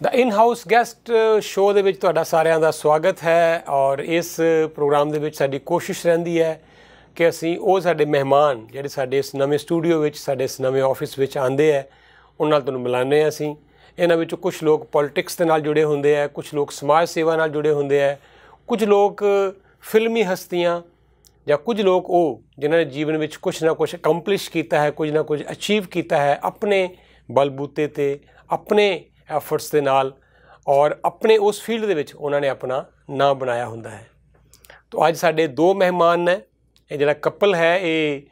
The in house गैसट show ਦੇ ਵਿੱਚ ਤੁਹਾਡਾ ਸਾਰਿਆਂ ਦਾ ਸਵਾਗਤ ਹੈ ਔਰ ਇਸ ਪ੍ਰੋਗਰਾਮ ਦੇ ਵਿੱਚ ਸਾਡੀ ਕੋਸ਼ਿਸ਼ ਰਹਿੰਦੀ ਹੈ ਕਿ ਅਸੀਂ ਉਹ ਸਾਡੇ ਮਹਿਮਾਨ ਜਿਹੜੇ ਸਾਡੇ ਇਸ ਨਵੇਂ ਸਟੂਡੀਓ ਵਿੱਚ ਸਾਡੇ ਇਸ ਨਵੇਂ ਆਫਿਸ ਵਿੱਚ ਆਉਂਦੇ ਹੈ ਉਹਨਾਂ ਨਾਲ ਤੁਹਾਨੂੰ ਮਿਲਾਉਂਦੇ ਹਾਂ। ਅਸੀਂ ਇਹਨਾਂ ਵਿੱਚੋਂ ਕੁਝ ਲੋਕ ਪੋਲਿਟਿਕਸ ਦੇ ਨਾਲ ਜੁੜੇ ਹੁੰਦੇ ਹੈ, ਕੁਝ ਲੋਕ ਸਮਾਜ ਸੇਵਾ ਨਾਲ ਜੁੜੇ ਹੁੰਦੇ ਹੈ, ਕੁਝ ਲੋਕ ਫਿਲਮੀ ਹਸਤੀਆਂ ਜਾਂ ਕੁਝ ਲੋਕ ਉਹ ਜਿਨ੍ਹਾਂ ਨੇ ਜੀਵਨ ਵਿੱਚ ਕੁਝ ਨਾ ਕੁਝ ਅਕੰਪਲਿਸ਼ ਕੀਤਾ ਹੈ, ਕੁਝ ਨਾ ਕੁਝ ਅਚੀਵ ਕੀਤਾ ਹੈ ਆਪਣੇ ਬਲਬੂਤੇ 'ਤੇ, ਆਪਣੇ ਐਫਰਟਸ ਦੇ ਨਾਲ ਔਰ ਆਪਣੇ ਉਸ ਫੀਲਡ ਦੇ ਵਿੱਚ ਉਹਨਾਂ ਨੇ ਆਪਣਾ ਨਾਂ ਬਣਾਇਆ ਹੁੰਦਾ ਹੈ। ਤਾਂ ਅੱਜ ਸਾਡੇ ਦੋ ਮਹਿਮਾਨ ਨੇ। ਇਹ ਜਿਹੜਾ ਕਪਲ ਹੈ ਇਹ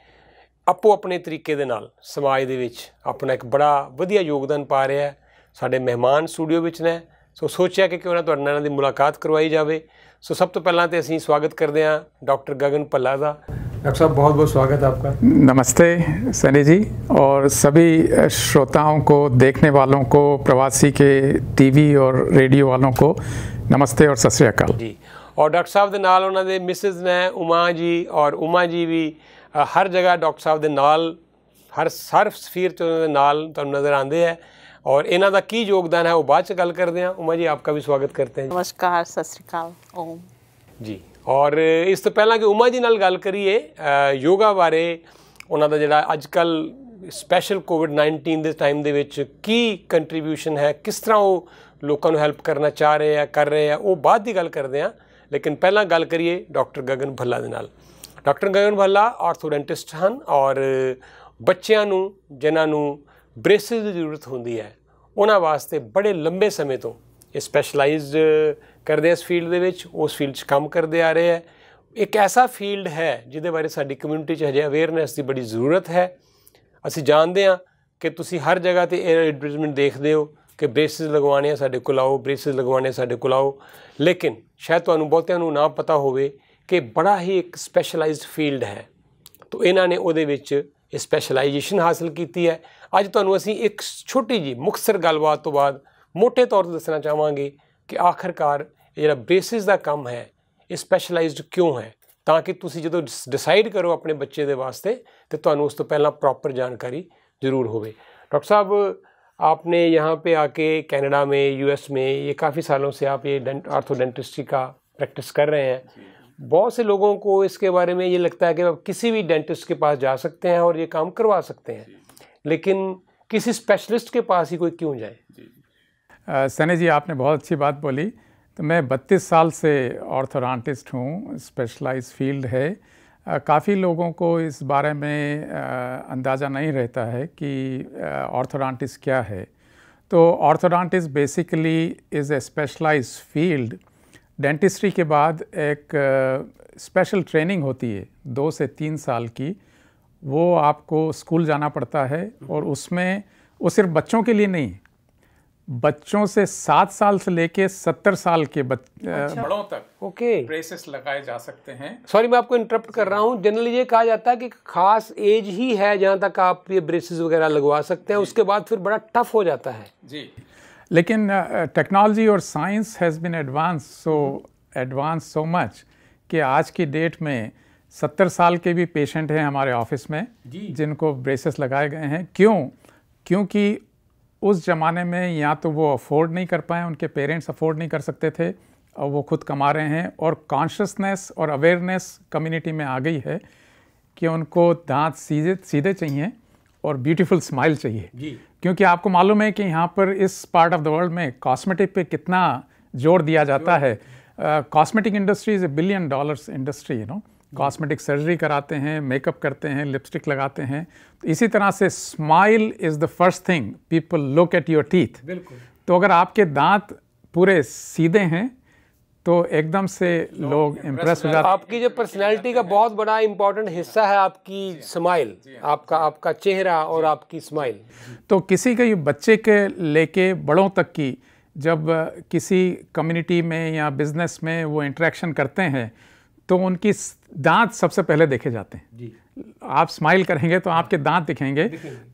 ਆਪੋ ਆਪਣੇ ਤਰੀਕੇ ਦੇ ਨਾਲ ਸਮਾਜ ਦੇ ਵਿੱਚ ਆਪਣਾ ਇੱਕ ਬੜਾ ਵਧੀਆ ਯੋਗਦਾਨ ਪਾ ਰਿਹਾ ਹੈ। ਸਾਡੇ ਮਹਿਮਾਨ ਸਟੂਡੀਓ ਵਿੱਚ ਨੇ, ਸੋ ਸੋਚਿਆ ਕਿ ਕਿਉਂ ਨਾ ਤੁਹਾਡੇ ਨਾਲ ਇਹਨਾਂ ਦੀ ਮੁਲਾਕਾਤ ਕਰਵਾਈ ਜਾਵੇ। ਸੋ सब तो पहला तो ਅਸੀਂ स्वागत करते हैं डॉक्टर गगन भल्ला का। डॉक्टर साहब बहुत बहुत स्वागत है आपका। नमस्ते सनी जी और सभी श्रोताओं को, देखने वालों को, प्रवासी के टीवी और रेडियो वालों को नमस्ते और सत श्री अकाल जी। और डॉक्टर साहब के नाल उन्होंने दे मिसेज ने उमा जी, और उमा जी भी हर जगह डॉक्टर साहब के नाल हर स्फीर च उन्होंने नाल तुहानूं नज़र आते हैं और इन्हों का की योगदान है वो बाद च गल करते हैं। उमा जी आपका भी स्वागत करते हैं। नमस्कार, सत श्री अकाल, ओम जी। और इस तो पहला कि उमा जी नाल गल करिए योगा बारे, उन्हों का जिहड़ा अजकल स्पैशल कोविड-19 के टाइम दे विच की कंट्रीब्यूशन है, किस तरह वो लोगों को हैल्प करना चाह रहे हैं, कर रहे हैं, वो बाद की गल करते हैं। लेकिन पहला गल करिए डॉक्टर गगन भल्ला दे नाल। डॉक्टर गगन भल्ला ऑर्थोडेंटिस्ट हैं और बच्चों नूं जिन्हां नूं ब्रेसिस की जरूरत होंदी है उन्हां वास्ते बड़े लंबे समय तो ये स्पैशलाइज्ड करते इस फील्ड दे विच, उस फील्ड काम करते आ रहे हैं। एक ऐसा फील्ड है जिहदे बारे साडी कम्यूनिटी च हजे अवेयरनेस की बड़ी ज़रूरत है। असीं जानते हैं कि तुसीं हर जगह ते एडवर्टाइजमेंट देखते हो कि ब्रेसिस लगवाने साडे कोल आओ, ब्रेसिस लगवाने साडे कोल आओ, लेकिन शायद तुहानूं बहुतिआं नूं ना पता होवे कि बड़ा ही एक स्पैशलाइज्ड फील्ड है। तो इन्हां ने उहदे विच स्पैशलाइजेशन हासिल की है। अज तुहानूं असीं एक छोटी जी मुख्तसर गलबात तो बाद मोटे तौर पर दसना चाहांगे कि आखिरकार ये जिहड़ा ब्रेसिस का काम है ये स्पैशलाइज्ड क्यों है, ताकि तुसीं जदों डिसाइड करो अपने बच्चे दे वास्ते तो तुहानूं उस तो पहला प्रॉपर जानकारी जरूर होवे। डॉक्टर साहब, आपने यहाँ पे आके कनाडा में, यूएस में ये काफ़ी सालों से आप ये ऑर्थोडेंटिस्ट्री का प्रैक्टिस कर रहे हैं। बहुत से लोगों को इसके बारे में ये लगता है कि आप किसी भी डेंटिस्ट के पास जा सकते हैं और ये काम करवा सकते हैं, लेकिन किसी स्पेशलिस्ट के पास ही कोई क्यों जाए? सनी जी, आपने बहुत अच्छी बात बोली। तो मैं 32 साल से ऑर्थोडोंटिस्ट हूँ, स्पेशलाइज फील्ड है। काफ़ी लोगों को इस बारे में अंदाज़ा नहीं रहता है कि ऑर्थोडोंटिस्ट क्या है। तो orthodontist basically is a specialise field. Dentistry के बाद एक स्पेशल ट्रेनिंग होती है 2 से 3 साल की, वो आपको स्कूल जाना पड़ता है और उसमें वो सिर्फ बच्चों के लिए नहीं, बच्चों से 7 साल से लेके 70 साल के बड़ों तक ओके ब्रेसेस लगाए जा सकते हैं। सॉरी, मैं आपको इंटरप्ट कर रहा हूँ। जनरली ये कहा जाता है कि खास एज ही है जहाँ तक आप ये ब्रेसेस वगैरह लगवा सकते हैं, उसके बाद फिर बड़ा टफ हो जाता है जी। लेकिन टेक्नोलॉजी और science has been advance so much कि आज की डेट में 70 साल के भी पेशेंट हैं हमारे ऑफिस में जिनको ब्रेसेस लगाए गए हैं। क्योंकि उस ज़माने में या तो वो अफोर्ड नहीं कर पाए, उनके पेरेंट्स अफोर्ड नहीं कर सकते थे, और वो खुद कमा रहे हैं, और कॉन्शियसनेस और अवेयरनेस कम्युनिटी में आ गई है कि उनको दांत सीधे चाहिए और ब्यूटीफुल स्माइल चाहिए जी। क्योंकि आपको मालूम है कि यहाँ पर इस पार्ट ऑफ द वर्ल्ड में कॉस्मेटिक पे कितना जोर दिया जाता है। Cosmetic industry is $1 billion industry, you know. Cosmetic surgery कराते हैं, मेकअप करते हैं, लिपस्टिक लगाते हैं। तो इसी तरह से smile is the first thing people look at your teeth. बिल्कुल। तो अगर आपके दांत पूरे सीधे हैं तो एकदम से लोग इम्प्रेस हो जाते हैं। आपकी जो पर्सनैलिटी का बहुत बड़ा इंपॉर्टेंट हिस्सा है आपकी स्माइल, आपका चेहरा और आपकी स्माइल। तो किसी के बच्चे के लेके बड़ों तक की जब किसी कम्युनिटी में या बिजनेस में वो इंटरेक्शन करते हैं तो उनकी दांत सबसे पहले देखे जाते हैं जी। आप स्माइल करेंगे तो आपके दांत दिखेंगे।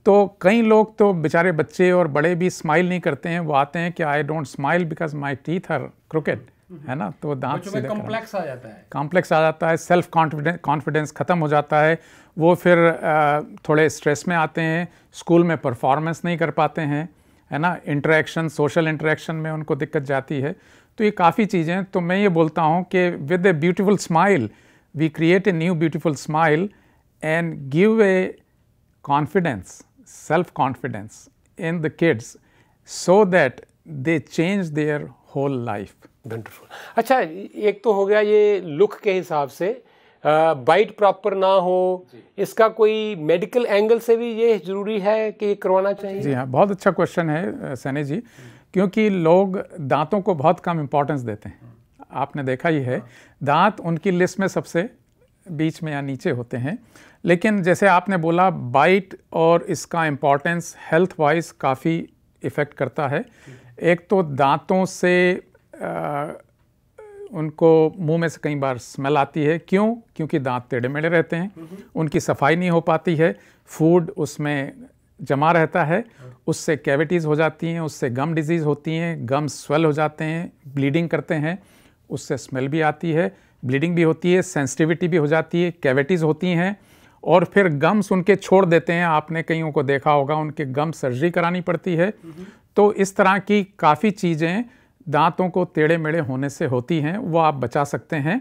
तो कई लोग तो बेचारे बच्चे और बड़े भी स्माइल नहीं करते हैं, वो आते हैं कि I don't smile because my teeth are crooked, है ना। तो दांत सीधे कॉम्प्लेक्स आ जाता है, सेल्फ कॉन्फिडेंस ख़त्म हो जाता है। वो फिर थोड़े स्ट्रेस में आते हैं, स्कूल में परफॉर्मेंस नहीं कर पाते हैं, है ना, इंटरेक्शन, सोशल इंटरेक्शन में उनको दिक्कत जाती है। तो ये काफ़ी चीज़ें, तो मैं ये बोलता हूँ कि with a beautiful smile we create a new beautiful smile and give a confidence, self confidence in the kids so that they change their whole life. Wonderful. अच्छा, एक तो हो गया ये लुक के हिसाब से, बाइट प्रॉपर ना हो, इसका कोई मेडिकल एंगल से भी ये जरूरी है कि करवाना चाहिए? जी हाँ, बहुत अच्छा क्वेश्चन है सैनी जी, क्योंकि लोग दांतों को बहुत कम इम्पोर्टेंस देते हैं। आपने देखा ही है, दांत उनकी लिस्ट में सबसे बीच में या नीचे होते हैं। लेकिन जैसे आपने बोला, बाइट और इसका इम्पोर्टेंस हेल्थ वाइज काफ़ी इफ़ेक्ट करता है। एक तो दांतों से उनको मुंह में से कई बार स्मेल आती है। क्यों? क्योंकि दांत टेढ़े मेढ़े रहते हैं, उनकी सफाई नहीं हो पाती है, फूड उसमें जमा रहता है, उससे कैविटीज़ हो जाती हैं, उससे गम डिजीज़ होती हैं, गम स्वेल हो जाते हैं, ब्लीडिंग करते हैं, उससे स्मेल भी आती है, ब्लीडिंग भी होती है, सेंसिटिविटी भी हो जाती है, कैविटीज़ होती हैं, और फिर गम्स उनके छोड़ देते हैं। आपने कईयों को देखा होगा, उनके गम सर्जरी करानी पड़ती है। तो इस तरह की काफ़ी चीज़ें दांतों को टेढ़े मेढ़े होने से होती हैं, वो आप बचा सकते हैं।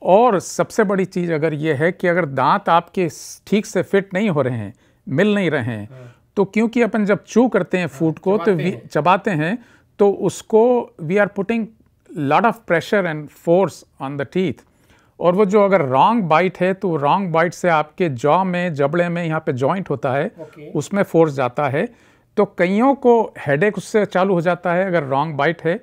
और सबसे बड़ी चीज़ अगर ये है कि अगर दांत आपके ठीक से फिट नहीं हो रहे हैं, मिल नहीं रहे हैं, तो क्योंकि अपन जब चू करते हैं फूड को, तो चबाते हैं, तो उसको we are putting lot of pressure and force on the teeth. और वो जो अगर रॉन्ग बाइट है, तो रॉन्ग बाइट से आपके जॉ में, जबड़े में, यहाँ पे जॉइंट होता है, उसमें फोर्स जाता है। तो कईयों को हेडेक उससे चालू हो जाता है। अगर रॉन्ग बाइट है,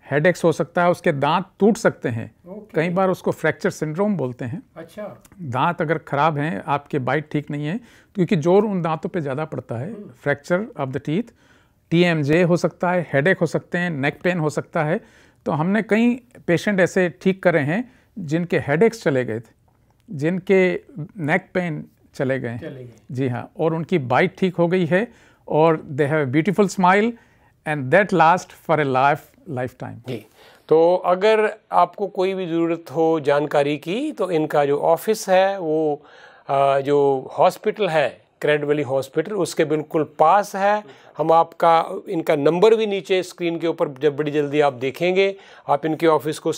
हेडेक्स हो सकता है, उसके दांत टूट सकते हैं। कई बार उसको फ्रैक्चर सिंड्रोम बोलते हैं। अच्छा, दांत अगर ख़राब हैं, आपके बाइट ठीक नहीं है, क्योंकि जोर उन दांतों पे ज़्यादा पड़ता है। Fracture of the teeth, TMJ हो सकता है, हेडेक हो सकते हैं, नेक पेन हो सकता है। तो हमने कई पेशेंट ऐसे ठीक करे हैं जिनके हेडेक्स चले गए थे, जिनके नेक पेन चले गए। जी हाँ, और उनकी बाइट ठीक हो गई है, और they have a beautiful smile and that last for a lifetime. जी, तो अगर आपको कोई भी ज़रूरत हो जानकारी की, तो इनका जो ऑफिस है वो जो हॉस्पिटल है, क्रेड वैली हॉस्पिटल, उसके बिल्कुल पास है। हम आपका इनका नंबर भी नीचे स्क्रीन के ऊपर जब बड़ी जल्दी आप देखेंगे, आप इनके ऑफिस को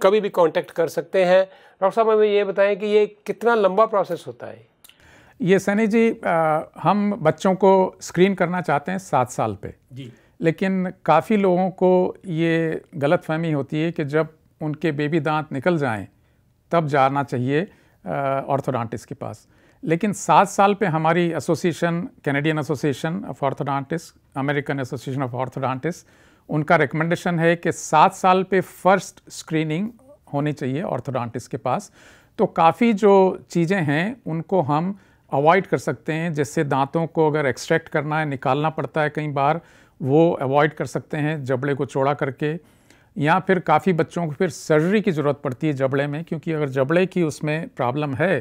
कभी भी कांटेक्ट कर सकते हैं। डॉक्टर साहब, हमें ये बताएं कि ये कितना लंबा प्रोसेस होता है? ये सनी जी, हम बच्चों को स्क्रीन करना चाहते हैं 7 साल पे जी, लेकिन काफ़ी लोगों को ये गलतफहमी होती है कि जब उनके बेबी दांत निकल जाएं तब जाना चाहिए ऑर्थोडोंटिस्ट के पास। लेकिन 7 साल पे हमारी association, Canadian association of orthodontist, American association of orthodontist, उनका रिकमेंडेशन है कि 7 साल पे फर्स्ट स्क्रीनिंग होनी चाहिए ऑर्थोडोंटिस्ट के पास। तो काफ़ी जो चीज़ें हैं उनको हम अवॉइड कर सकते हैं, जिससे दांतों को अगर एक्सट्रैक्ट करना है, निकालना पड़ता है कई बार, वो अवॉइड कर सकते हैं जबड़े को चौड़ा करके। या फिर काफ़ी बच्चों को फिर सर्जरी की ज़रूरत पड़ती है जबड़े में, क्योंकि अगर जबड़े की उसमें प्रॉब्लम है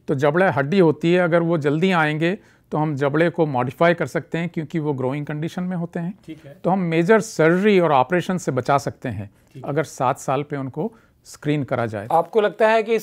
तो जबड़े हड्डी होती है, अगर वो जल्दी आएंगे तो हम जबड़े को मॉडिफाई कर सकते हैं, क्योंकि वो ग्रोइंग कंडीशन में होते हैं। ठीक है। तो हम मेजर सर्जरी और ऑपरेशन से बचा सकते हैं अगर 7 साल पे उनको स्क्रीन करा जाए। आपको लगता है कि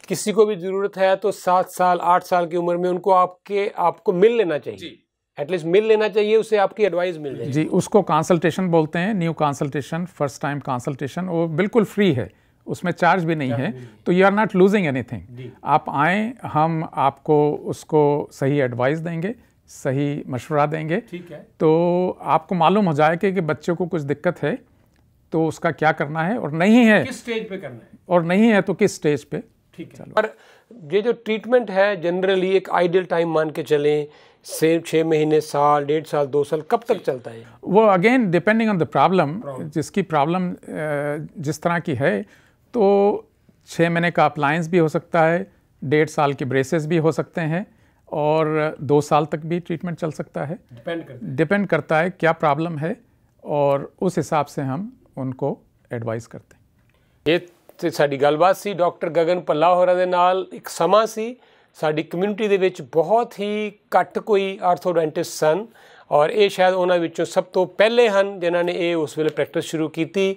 किसी को भी ज़रूरत है तो 7 साल 8 साल की उम्र में उनको आपको मिल लेना चाहिए, एटलीस्ट मिल लेना चाहिए, उसे आपकी एडवाइस मिल जाए? जी, उसको कंसल्टेशन बोलते हैं, new consultation, first time consultation. वो बिल्कुल फ्री है, उसमें चार्ज भी नहीं है। तो you are not losing anything. आप आएँ, हम आपको उसको सही एडवाइस देंगे, सही मशवरा देंगे। ठीक है। तो आपको मालूम हो जाएगा कि बच्चे को कुछ दिक्कत है तो उसका क्या करना है, और नहीं है किस स्टेज पे करना है, और नहीं है तो किस स्टेज पे। ठीक है। पर ये जो ट्रीटमेंट है जनरली एक आइडियल टाइम मान के चलें, से 6 महीने, साल, 1.5 साल, 2 साल, कब तक चलता है? वो again depending on the problem, जिसकी प्रॉब्लम जिस तरह की है, तो 6 महीने का अप्लायंस भी हो सकता है, 1.5 साल के ब्रेसेस भी हो सकते हैं, और 2 साल तक भी ट्रीटमेंट चल सकता है। डिपेंड करता है क्या प्रॉब्लम है, और उस हिसाब से हम उनको एडवाइस करते हैं। ये साडी गलबात सी डॉक्टर गगन भल्ला होਰਾਂ ਦੇ ਨਾਲ। ਇੱਕ ਸਮਾਂ ਸੀ ਸਾਡੀ ਕਮਿਊਨਿਟੀ ਦੇ ਵਿੱਚ ਬਹੁਤ ਹੀ ਘੱਟ ਕੋਈ ਆਰਥੋਡੈਂਟਿਸਟ ਸਨ, ਔਰ ਇਹ ਸ਼ਾਇਦ ਉਹਨਾਂ ਵਿੱਚੋਂ ਸਭ ਤੋਂ ਪਹਿਲੇ ਹਨ ਜਿਨ੍ਹਾਂ ਨੇ ਇਹ ਉਸ ਵੇਲੇ ਪ੍ਰੈਕਟਿਸ ਸ਼ੁਰੂ ਕੀਤੀ।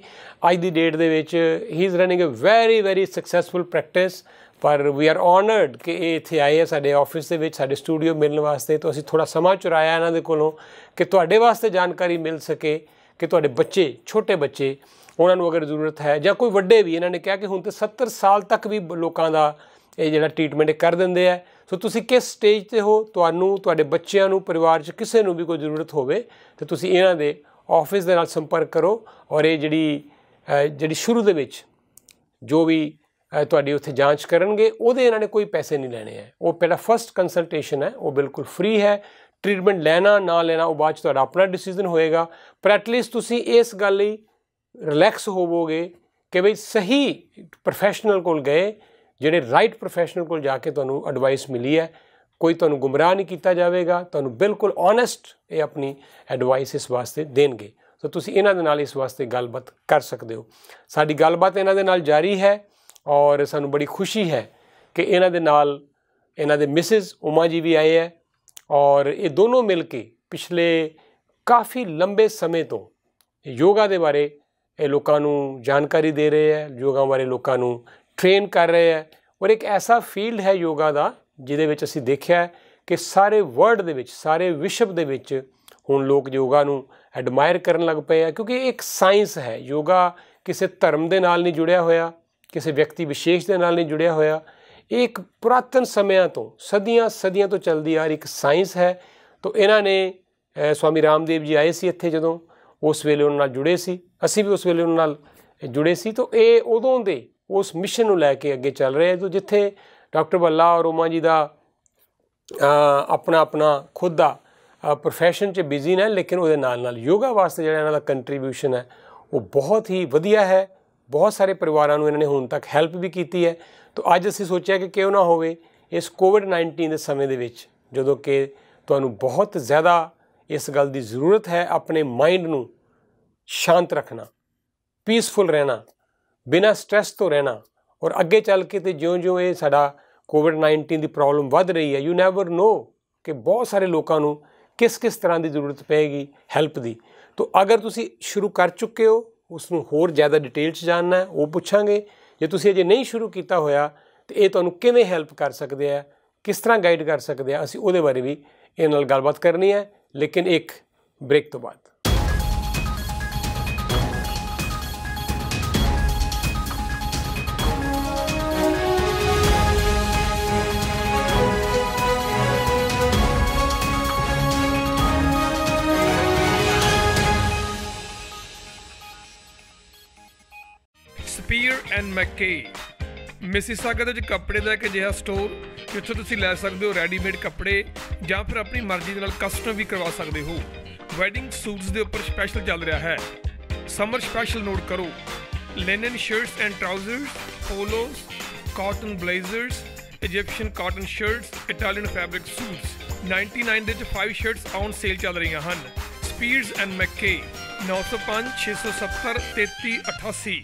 ਅੱਜ ਦੀ ਡੇਟ ਦੇ ਵਿੱਚ ਹੀ is running a very very successful practice ਪਰ ਵੀ ਆਰ ਆਨਰਡ ਕਿ ਇਹ ਇੱਥੇ ਆਏ ਆ ਸਾਡੇ ਆਫਿਸ ਦੇ ਵਿੱਚ, ਸਾਡੇ ਸਟੂਡੀਓ ਮਿਲਣ ਵਾਸਤੇ। ਤਾਂ ਅਸੀਂ ਥੋੜ੍ਹਾ ਸਮਾਂ ਚੁਰਾਇਆ ਇਹਨਾਂ ਦੇ ਕੋਲੋਂ ਕਿ ਤੁਹਾਡੇ ਵਾਸਤੇ ਜਾਣਕਾਰੀ ਮਿਲ ਸਕੇ ਕਿ ਤੁਹਾਡੇ ਬੱਚੇ, ਛੋਟੇ ਬੱਚੇ, ਉਹਨਾਂ ਨੂੰ ਅਗਰ ਜ਼ਰੂਰਤ ਹੈ ਜਾਂ ਕੋਈ ਵੱਡੇ ਵੀ, ਇਹਨਾਂ ਨੇ ਕਿਹਾ ਕਿ ਹੁਣ ਤਾਂ 70 ਸਾਲ ਤੱਕ ਵੀ ਲੋਕਾਂ ਦਾ ਇਹ ਜਿਹੜਾ ਟ੍ਰੀਟਮੈਂਟ ਕਰ ਦਿੰਦੇ ਆ। ਸੋ ਤੁਸੀਂ ਕਿਸ ਸਟੇਜ 'ਤੇ ਹੋ, ਤੁਹਾਨੂੰ, ਤੁਹਾਡੇ ਬੱਚਿਆਂ ਨੂੰ, ਪਰਿਵਾਰ 'ਚ ਕਿਸੇ ਨੂੰ ਵੀ ਕੋਈ ਜ਼ਰੂਰਤ ਹੋਵੇ ਤਾਂ ਤੁਸੀਂ ਇਹਨਾਂ ਦੇ ਆਫਿਸ ਦੇ ਨਾਲ ਸੰਪਰਕ ਕਰੋ। ਔਰ ਇਹ ਜਿਹੜੀ ਸ਼ੁਰੂ ਦੇ ਵਿੱਚ ਜੋ ਵੀ ਤੁਹਾਡੀ ਉੱਥੇ ਜਾਂਚ ਕਰਨਗੇ ਉਹਦੇ ਇਹਨਾਂ ਨੇ ਕੋਈ ਪੈਸੇ ਨਹੀਂ ਲੈਣੇ ਹੈ। ਉਹ ਪਹਿਲਾਂ ਫਸਟ ਕੰਸਲਟੇਸ਼ਨ ਹੈ, ਉਹ ਬਿਲਕੁਲ ਫ੍ਰੀ ਹੈ। ਟ੍ਰੀਟਮੈਂਟ ਲੈਣਾ ਨਾ ਲੈਣਾ ਉਹ ਬਾਅਦ 'ਚ ਤੁਹਾਡਾ ਆਪਣਾ ਡਿਸੀਜ਼ਨ ਹੋਏਗਾ, ਪਰ ਐਟਲੀਸਟ ਤੁਸੀਂ ਇਸ ਗੱਲ ਲਈ ਰਿਲੈਕਸ ਹੋਵੋਗੇ ਕਿ ਬਈ ਸਹੀ ਪ੍ਰੋਫੈਸ਼ਨਲ ਕੋਲ ਗਏ, ਜਿਹੜੇ ਰਾਈਟ ਪ੍ਰੋਫੈਸ਼ਨਲ ਕੋਲ ਜਾ ਕੇ ਤੁਹਾਨੂੰ ਐਡਵਾਈਸ ਮਿਲੀ ਹੈ। ਕੋਈ ਤੁਹਾਨੂੰ ਗੁੰਮਰਾਹ ਨਹੀਂ ਕੀਤਾ ਜਾਵੇਗਾ, ਤੁਹਾਨੂੰ ਬਿਲਕੁਲ ਓਨੈਸਟ ਇਹ ਆਪਣੀ ਐਡਵਾਈਸ ਇਸ ਵਾਸਤੇ ਦੇਣਗੇ। ਸੋ ਤੁਸੀਂ ਇਹਨਾਂ ਦੇ ਨਾਲ ਇਸ ਵਾਸਤੇ ਗੱਲਬਾਤ ਕਰ ਸਕਦੇ ਹੋ। ਸਾਡੀ ਗੱਲਬਾਤ ਇਹਨਾਂ ਦੇ ਨਾਲ ਜਾਰੀ ਹੈ ਔਰ ਸਾਨੂੰ ਬੜੀ ਖੁਸ਼ੀ ਹੈ ਕਿ ਇਹਨਾਂ ਦੇ ਨਾਲ ਇਹਨਾਂ ਦੇ ਮਿਸਿਸ ਉਮਾ ਜੀ ਵੀ ਆਏ ਹੈ ਔਰ ਇਹ ਦੋਨੋਂ ਮਿਲ ਕੇ ਪਿਛਲੇ ਕਾਫੀ ਲੰਬੇ ਸਮੇਂ ਤੋਂ ਯੋਗਾ ਦੇ ਬਾਰੇ ਇਹ ਲੋਕਾਂ ਨੂੰ ਜਾਣਕਾਰੀ ਦੇ ਰਹੇ ਹੈ, ਯੋਗਾ ਬਾਰੇ ਲੋਕਾਂ ਨੂੰ ਟ੍ਰੇਨ ਕਰ ਰਹੇ ਹੈ। ਔਰ ਇੱਕ ਐਸਾ ਫੀਲਡ ਹੈ ਯੋਗਾ ਦਾ ਜਿਹਦੇ ਵਿੱਚ ਅਸੀਂ ਦੇਖਿਆ ਕਿ ਸਾਰੇ ਵਰਲਡ ਦੇ ਵਿੱਚ, ਸਾਰੇ ਵਿਸ਼ਵ ਦੇ ਵਿੱਚ ਹੁਣ ਲੋਕ ਯੋਗਾ ਨੂੰ ਐਡਮਾਇਰ ਕਰਨ ਲੱਗ ਪਏ ਆ, ਕਿਉਂਕਿ ਇਹ ਇੱਕ ਸਾਇੰਸ ਹੈ। ਯੋਗਾ ਕਿਸੇ ਧਰਮ ਦੇ ਨਾਲ ਨਹੀਂ ਜੁੜਿਆ ਹੋਇਆ, ਕਿਸੇ ਵਿਅਕਤੀ ਵਿਸ਼ੇਸ਼ ਦੇ ਨਾਲ ਨਹੀਂ ਜੁੜਿਆ ਹੋਇਆ। ਇਹ ਇੱਕ ਪੁਰਾਤਨ ਸਮਿਆਂ ਤੋਂ, ਸਦੀਆਂ ਤੋਂ ਚੱਲਦੀ ਆ ਰਹੀ ਇੱਕ ਸਾਇੰਸ ਹੈ। ਤਾਂ ਇਹਨਾਂ ਨੇ ਸਵਾਮੀ ਰਾਮਦੇਵ ਜੀ ਆਏ ਸੀ ਇੱਥੇ, ਜਦੋਂ ਉਸ ਵੇਲੇ ਉਹਨਾਂ ਨਾਲ ਜੁੜੇ ਸੀ, ਅਸੀਂ ਵੀ ਉਸ ਵੇਲੇ ਉਹਨਾਂ ਨਾਲ ਜੁੜੇ ਸੀ। ਤਾਂ ਇਹ ਉਦੋਂ ਦੇ ਉਸ ਮਿਸ਼ਨ ਨੂੰ ਲੈ ਕੇ ਅੱਗੇ ਚੱਲ ਰਹੇ। ਤਾਂ ਜਿੱਥੇ ਡਾਕਟਰ ਬੱਲਾ ਔਰ ਉਮਾ ਜੀ ਦਾ ਆਪਣਾ ਖੁਦ ਦਾ ਪ੍ਰੋਫੈਸ਼ਨ 'ਚ ਬਿਜ਼ੀ ਨੇ, ਲੇਕਿਨ ਉਹਦੇ ਨਾਲ ਯੋਗਾ ਵਾਸਤੇ ਜਿਹੜਾ ਇਹਨਾਂ ਦਾ ਕੰਟਰੀਬਿਊਸ਼ਨ ਹੈ ਉਹ ਬਹੁਤ ਹੀ ਵਧੀਆ ਹੈ। ਬਹੁਤ ਸਾਰੇ ਪਰਿਵਾਰਾਂ ਨੂੰ ਇਹਨਾਂ ਨੇ ਹੁਣ ਤੱਕ ਹੈਲਪ ਵੀ ਕੀਤੀ ਹੈ। ਤਾਂ ਅੱਜ ਅਸੀਂ ਸੋਚਿਆ ਕਿ ਕਿਉਂ ਨਾ ਹੋਵੇ ਇਸ ਕੋਵਿਡ-19 ਦੇ ਸਮੇਂ ਦੇ ਵਿੱਚ, ਜਦੋਂ ਕਿ ਤੁਹਾਨੂੰ ਬਹੁਤ ਜ਼ਿਆਦਾ ਇਸ ਗੱਲ ਦੀ ਜ਼ਰੂਰਤ ਹੈ ਆਪਣੇ ਮਾਈਂਡ ਨੂੰ ਸ਼ਾਂਤ ਰੱਖਣਾ, ਪੀਸਫੁਲ ਰਹਿਣਾ, ਬਿਨਾਂ ਸਟ੍ਰੈਸ ਤੋਂ ਰਹਿਣਾ। ਔਰ ਅੱਗੇ ਚੱਲ ਕੇ ਤੇ ਜਿਉਂ-ਜਿਉਂ ਇਹ ਸਾਡਾ ਕੋਵਿਡ-19 ਦੀ ਪ੍ਰੋਬਲਮ ਵੱਧ ਰਹੀ ਹੈ, ਯੂ ਨੈਵਰ ਨੋ ਕਿ ਬਹੁਤ ਸਾਰੇ ਲੋਕਾਂ ਨੂੰ ਕਿਸ ਤਰ੍ਹਾਂ ਦੀ ਜ਼ਰੂਰਤ ਪਏਗੀ ਹੈਲਪ ਦੀ। ਤਾਂ ਅਗਰ ਤੁਸੀਂ ਸ਼ੁਰੂ ਕਰ ਚੁੱਕੇ ਹੋ, ਉਸ ਨੂੰ ਹੋਰ ਜ਼ਿਆਦਾ ਡਿਟੇਲ 'ਚ ਜਾਣਨਾ ਹੈ, ਉਹ ਪੁੱਛਾਂਗੇ। ਜੇ ਤੁਸੀਂ ਅਜੇ ਨਹੀਂ ਸ਼ੁਰੂ ਕੀਤਾ ਹੋਇਆ ਤਾਂ ਇਹ ਤੁਹਾਨੂੰ ਕਿਵੇਂ ਹੈਲਪ ਕਰ ਸਕਦੇ ਆ, ਕਿਸ ਤਰ੍ਹਾਂ ਗਾਈਡ ਕਰ ਸਕਦੇ ਆ, ਅਸੀਂ ਉਹਦੇ ਬਾਰੇ ਵੀ ਇਹਨਾਂ ਨਾਲ ਗੱਲਬਾਤ ਕਰਨੀ ਹੈ, ਲੇਕਿਨ ਇੱਕ ਬ੍ਰੇਕ ਤੋਂ ਬਾਅਦ। ਸਪੀਅਰ ਐਂਡ ਮੈਕਕੇ ਮਿਸੀਸਾਗਾ ਦੇ ਵਿੱਚ ਕੱਪੜੇ ਦਾ ਇੱਕ ਅਜਿਹਾ ਸਟੋਰ ਜਿੱਥੋਂ ਤੁਸੀਂ ਲੈ ਸਕਦੇ ਹੋ ਰੈਡੀਮੇਡ ਕੱਪੜੇ ਜਾਂ ਫਿਰ ਆਪਣੀ ਮਰਜ਼ੀ ਦੇ ਨਾਲ ਕਸਟਮ ਵੀ ਕਰਵਾ ਸਕਦੇ ਹੋ। ਵੈਡਿੰਗ ਸੂਟਸ ਦੇ ਉੱਪਰ ਸਪੈਸ਼ਲ ਚੱਲ ਰਿਹਾ ਹੈ। ਸਮਰ ਸਪੈਸ਼ਲ ਨੋਟ ਕਰੋ। Linen shirts and trousers, polos, cotton blazers, Egyptian cotton shirts, Italian fabric suits 99 ਦੇ ਵਿੱਚ 5 ਸ਼ਰਟਸ ਔਨ ਸੇਲ ਚੱਲ ਰਹੀਆਂ ਹਨ। Spears and ਮੈਕਕੇ 905 670 3388।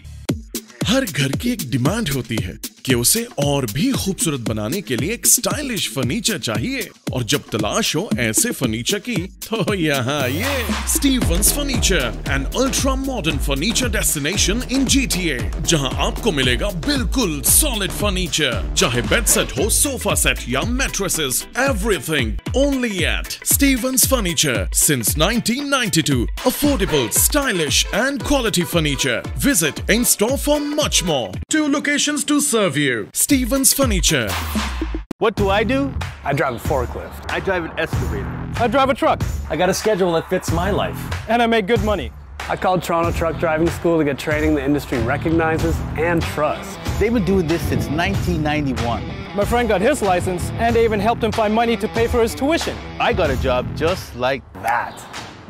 हर घर की एक डिमांड होती है कि उसे और भी खूबसूरत बनाने के लिए एक स्टाइलिश फर्नीचर चाहिए, और जब तलाश हो ऐसे फर्नीचर की तो यहाँ ये Stevens furniture, an ultra modern furniture destination in GTA, जहाँ आपको मिलेगा बिल्कुल सॉलिड फर्नीचर, चाहे बेड सेट हो, सोफा सेट या mattresses, everything only at Stevens furniture since 1992. Affordable, stylish and quality furniture. Visit in store for much more. 2 locations to serve you. Stevens Furniture. What do? I drive a forklift. I drive an excavator. I drive a truck. I got a schedule that fits my life. And I make good money. I called Toronto Truck Driving School to get training the industry recognizes and trusts. They've been doing this since 1991. My friend got his license, and I even helped him find money to pay for his tuition. I got a job just like that.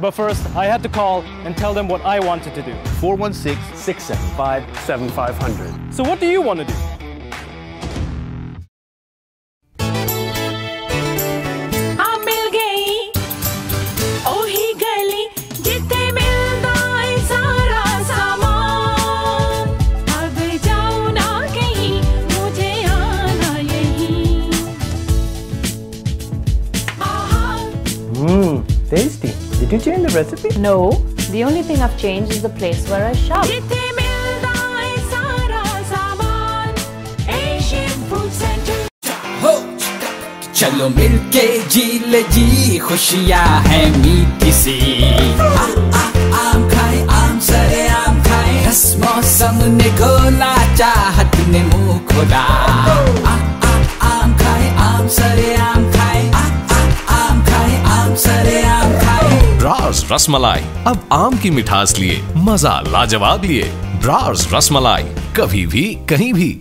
But first, I had to call and tell them what I wanted to do. 416-675-7500. So what do you want to do? Tasty. Did you change the recipe? No. The only thing I've changed is the place where I shop. Asian Food Center. चलो मिलके जी ले जी, खुशियाँ है मीठी सी। आम खाए आम सरे आम खाए, रस मौसम ने घोला, चाहत ने मुंह खोला। आम खाए आम सरे आम खाए, आम खाए आम सरे आम खाए। ब्रास रसमलाई अब आम की मिठास लिए, मजा लाजवाब लिए। ब्रास रसमलाई, कभी भी कहीं भी।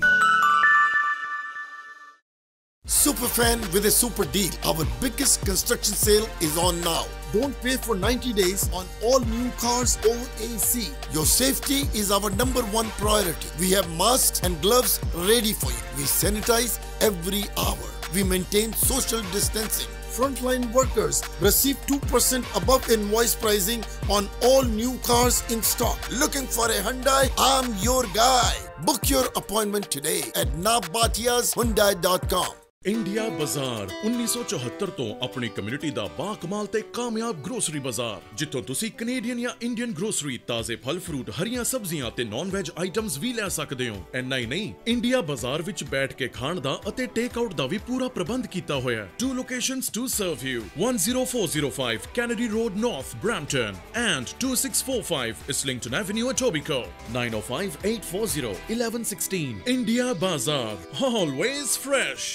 Superfan with a super deal. Our biggest construction sale is on now. Don't pay for 90 days on all new cars over AC. Your safety is our #1 priority. We have masks and gloves ready for you. We sanitize every hour. We maintain social distancing. Frontline workers receive 2% above invoice pricing on all new cars in stock. Looking for a Hyundai? I'm your guy. Book your appointment today at nabatiashyundai.com. India ਬਾਜ਼ਾਰ 1974 ਤੋਂ ਆਪਣੀ community ਦਾ ਬਾਕਮਾਲ ਤੇ ਕਾਮਯਾਬ grocery ਬਾਜ਼ਾਰ, ਜਿੱਥੋਂ ਤੁਸੀਂ Canadian ਜਾਂ Indian grocery, ਤਾਜ਼ੇ ਫਲ ਫਰੂਟ, ਹਰੀਆਂ ਸਬਜ਼ੀਆਂ ਤੇ ਨਾਨ ਵੈਜ ਆਈਟਮਸ ਵੀ ਲੈ ਸਕਦੇ ਹੋ। ਇੰਨਾ ਹੀ ਨਹੀਂ, ਇੰਡੀਆ ਬਾਜ਼ਾਰ ਵਿੱਚ ਬੈਠ ਕੇ ਖਾਣ ਦਾ ਅਤੇ ਟੇਕ ਆਊਟ ਦਾ ਵੀ ਪੂਰਾ ਪ੍ਰਬੰਧ ਕੀਤਾ ਹੋਇਆ ਹੈ। 2 locations to serve you: 10405 Kennedy Road North, Brampton, and 2645 Islington Avenue, Etobicoke. 905-840-1116. India Bazaar, always fresh.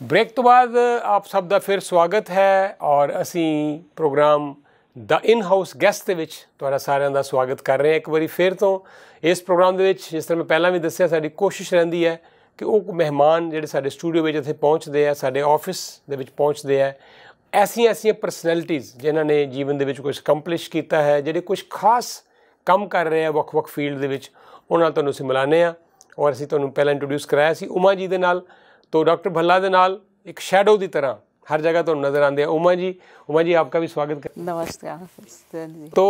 Break ਤੋਂ ਬਾਅਦ ਆਪ ਸਭ ਦਾ ਫਿਰ ਸਵਾਗਤ ਹੈ ਔਰ ਅਸੀਂ ਪ੍ਰੋਗਰਾਮ ਦਾ ਇਨ ਹਾਊਸ ਗੈਸਟ ਦੇ ਵਿੱਚ ਤੁਹਾਡਾ ਸਾਰਿਆਂ ਦਾ ਸਵਾਗਤ ਕਰ ਰਹੇ ਹਾਂ ਇੱਕ ਵਾਰੀ ਫਿਰ ਤੋਂ। ਇਸ ਪ੍ਰੋਗਰਾਮ ਦੇ ਵਿੱਚ ਜਿਸ ਤਰ੍ਹਾਂ ਮੈਂ ਪਹਿਲਾਂ ਵੀ ਦੱਸਿਆ, ਸਾਡੀ ਕੋਸ਼ਿਸ਼ ਰਹਿੰਦੀ ਹੈ ਕਿ ਉਹ ਮਹਿਮਾਨ ਜਿਹੜੇ ਸਾਡੇ ਸਟੂਡੀਓ ਵਿੱਚ ਇੱਥੇ ਪਹੁੰਚਦੇ ਆ, ਸਾਡੇ ਆਫਿਸ ਦੇ ਵਿੱਚ ਪਹੁੰਚਦੇ ਆ, ਐਸੀਆਂ ਪਰਸਨੈਲਿਟੀਜ਼ ਜਿਨ੍ਹਾਂ ਨੇ ਜੀਵਨ ਦੇ ਵਿੱਚ ਕੁਝ ਅਕੰਪਲਿਸ਼ ਕੀਤਾ ਹੈ, ਜਿਹੜੇ ਕੁਝ ਖਾਸ ਕੰਮ ਕਰ ਰਹੇ ਆ ਵੱਖ-ਵੱਖ ਫੀਲਡ ਦੇ ਵਿੱਚ, ਉਹਨਾਂ ਨਾਲ ਤੁਹਾਨੂੰ ਅਸੀਂ ਮਿਲਾਉਂਦੇ ਹਾਂ। ਔਰ ਅਸੀਂ ਤੁਹਾਨੂੰ ਪਹਿਲਾਂ ਇੰਟਰੋਡਿਊਸ ਕਰਾਇਆ ਸੀ ਉਮਾ ਜੀ ਦੇ ਨਾਲ, तो डॉक्टर भल्ला के नाल एक शैडो की तरह हर जगह तो नज़र आते हैं। उमा जी आपका भी स्वागत कर। नमस्कार जी। तो